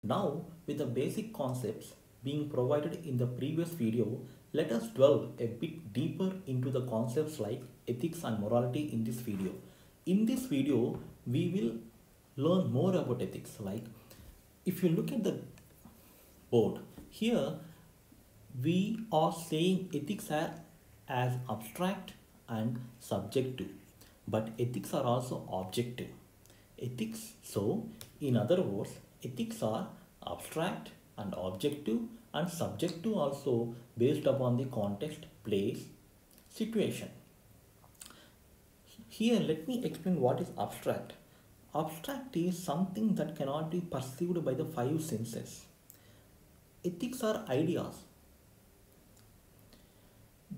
Now, with the basic concepts being provided in the previous video, let us delve a bit deeper into the concepts like ethics and morality in this video. In this video, we will learn more about ethics. Like, if you look at the board, here we are saying ethics are as abstract and subjective, but ethics are also objective. Ethics, so in other words, ethics are abstract and objective and subjective also based upon the context, place, situation. Here, let me explain what is abstract. Abstract is something that cannot be perceived by the five senses. Ethics are ideas.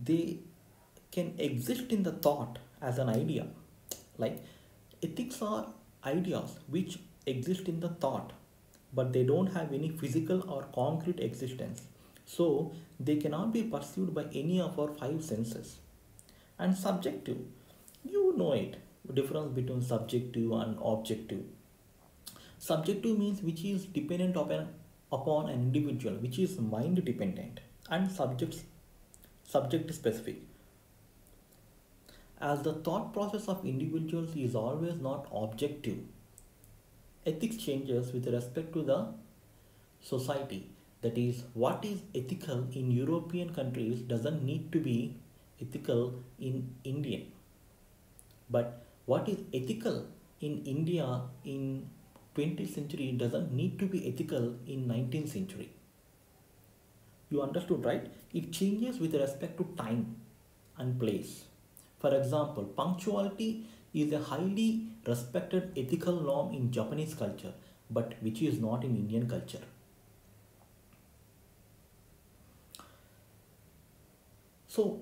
They can exist in the thought as an idea. Like ethics are ideas which exist in the thought, but they don't have any physical or concrete existence. So they cannot be perceived by any of our five senses. And subjective, you know it, difference between subjective and objective. Subjective means which is dependent upon an individual, which is mind dependent, and subject specific. As the thought process of individuals is always not objective, ethics changes with respect to the society. That is, what is ethical in European countries doesn't need to be ethical in Indian. But what is ethical in India in 20th century doesn't need to be ethical in 19th century. You understood, right? It changes with respect to time and place. For example, punctuality is a highly respected ethical norm in Japanese culture, but which is not in Indian culture. So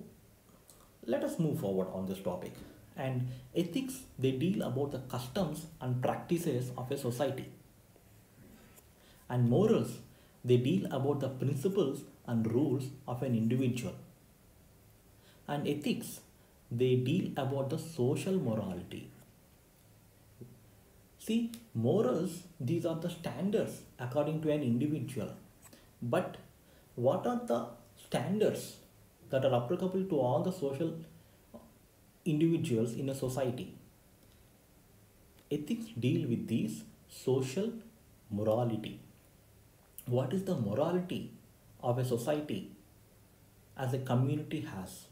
let us move forward on this topic. And ethics, they deal about the customs and practices of a society. And morals, they deal about the principles and rules of an individual. And ethics, they deal about the social morality. See, morals, these are the standards according to an individual. But what are the standards that are applicable to all the social individuals in a society? Ethics deal with these social morality. What is the morality of a society as a community has?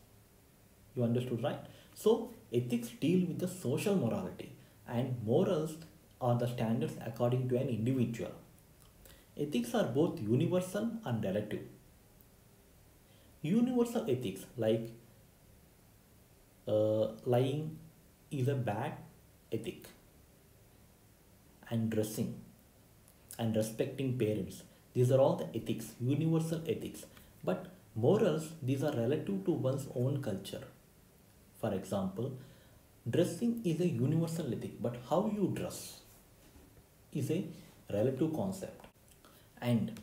You understood, right? So ethics deal with the social morality and morals are the standards according to an individual. Ethics are both universal and relative. Universal ethics like lying is a bad ethic, and dressing and respecting parents, these are all the ethics, universal ethics. But morals, these are relative to one's own culture. For example, dressing is a universal ethic, but how you dress is a relative concept. And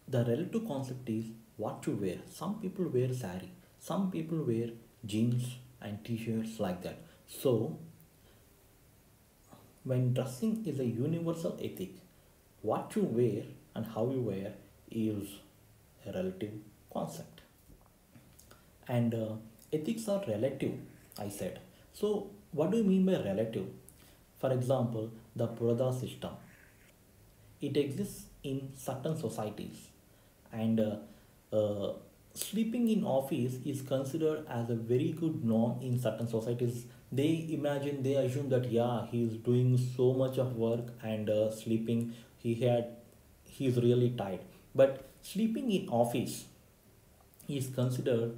the relative concept is what you wear. Some people wear sari, some people wear jeans and t-shirts like that. So when dressing is a universal ethic, what you wear and how you wear is a relative concept. And ethics are relative, I said. So what do you mean by relative? For example, the Purada system, it exists in certain societies, and sleeping in office is considered as a very good norm in certain societies. They assume that yeah, he is doing so much of work and sleeping, he's really tired. But sleeping in office is considered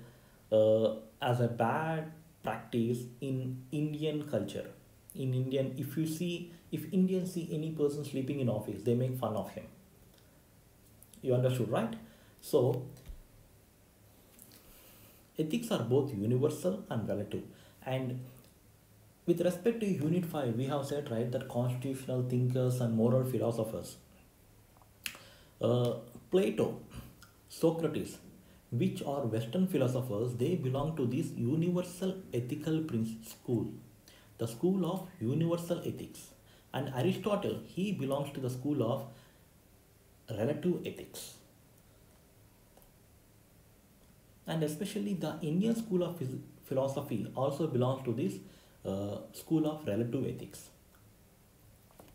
as a bad practice in Indian culture. In Indian, if Indians see any person sleeping in office, they make fun of him. You understood, right? So ethics are both universal and relative. And with respect to Unit 5, we have said, right, that constitutional thinkers and moral philosophers, Plato, Socrates, which are Western philosophers, they belong to this universal ethical school, the school of universal ethics. And Aristotle, he belongs to the school of relative ethics. And especially the Indian school of philosophy also belongs to this school of relative ethics.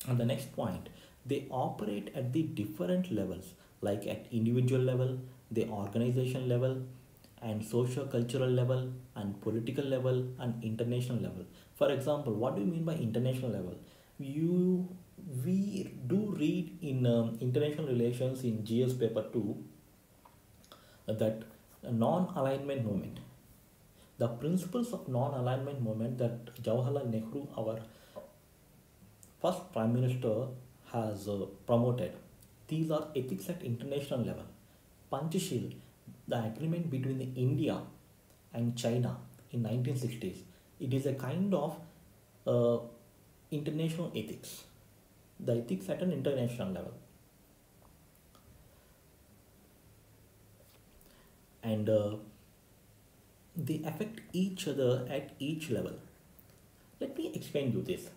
And the next point, they operate at the different levels, like at individual level, the organization level, and socio-cultural level, and political level, and international level. For example, what do you mean by international level? You We do read in international relations in GS paper 2 that non-alignment movement, the principles of non-alignment movement that Jawaharlal Nehru, our first prime minister, has promoted. These are ethics at international level. Panchashil, the agreement between the India and China in 1960s, it is a kind of uh, international ethics, the ethics at an international level. And they affect each other at each level. Let me explain you this.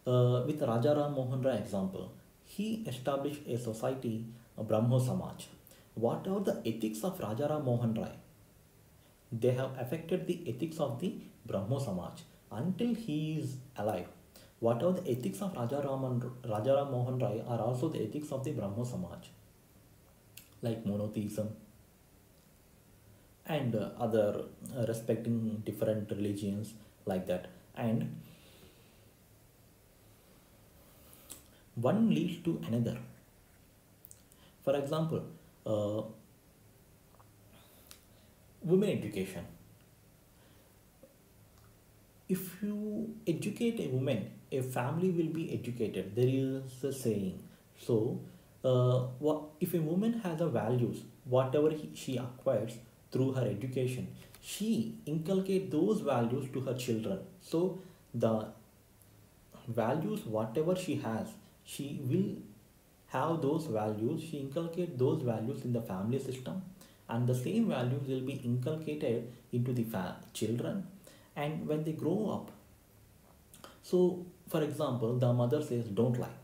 With Raja Ram Mohan Rai example, he established a society, a Brahmo Samaj. What are the ethics of Raja Ram Mohan Rai? They have affected the ethics of the Brahmo Samaj until he is alive. What are the ethics of Raja Ram Mohan Rai are also the ethics of the Brahmo Samaj, like monotheism and other respecting different religions like that. And one leads to another. For example, uh, women education. If you educate a woman, a family will be educated. There is a saying. So, if a woman has a values, whatever she acquires through her education, she inculcate those values to her children. So, the values whatever she has, she will have those values. She inculcate those values in the family system, and the same values will be inculcated into the children. And when they grow up, so for example, the mother says don't lie,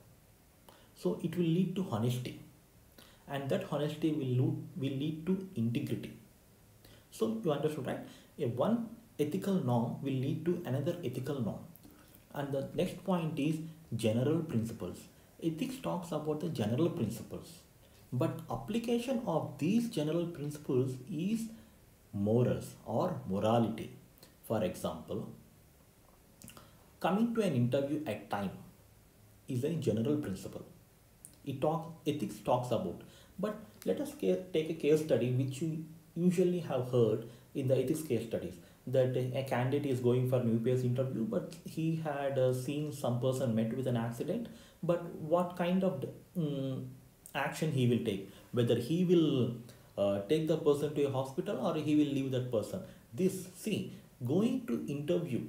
so it will lead to honesty, and that honesty will lead to integrity. So you understood, right? A one ethical norm will lead to another ethical norm. And the next point is general principles. Ethics talks about the general principles, but application of these general principles is morals or morality. For example, coming to an interview at time is a general principle. Ethics talks about. But let us take a case study which you usually have heard in the ethics case studies, that a candidate is going for an UPS interview, but he had seen some person met with an accident. But what kind of action he will take? Whether he will take the person to a hospital or he will leave that person. Going to interview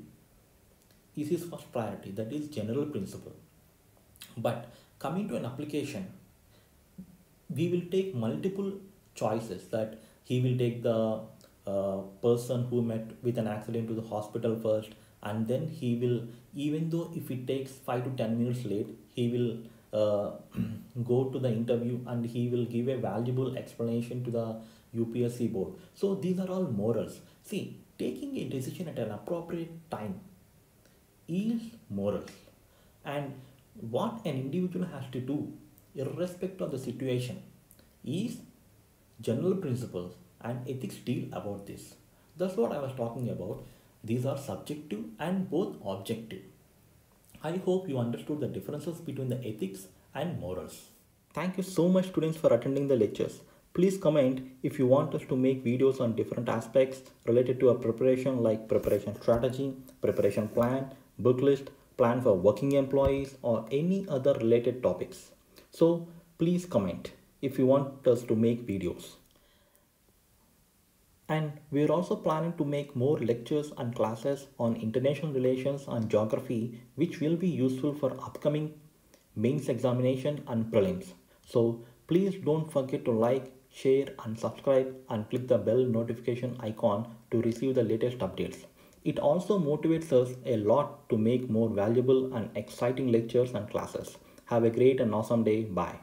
is his first priority. That is general principle. But coming to an application, we will take multiple choices, that he will take the person who met with an accident to the hospital first, and then he will, even though if it takes 5 to 10 minutes late, he will go to the interview and he will give a valuable explanation to the UPSC board. So these are all morals. See, taking a decision at an appropriate time is morals. And what an individual has to do, irrespective of the situation, is general principles, and ethics deal about this. That's what I was talking about. These are subjective and both objective. I hope you understood the differences between the ethics and morals. Thank you so much, students, for attending the lectures. Please comment if you want us to make videos on different aspects related to our preparation, like preparation strategy, preparation plan, book list, plan for working employees, or any other related topics. So please comment if you want us to make videos. And we are also planning to make more lectures and classes on international relations and geography, which will be useful for upcoming mains examination and prelims. So please don't forget to like, share and subscribe, and click the bell notification icon to receive the latest updates. It also motivates us a lot to make more valuable and exciting lectures and classes. Have a great and awesome day. Bye.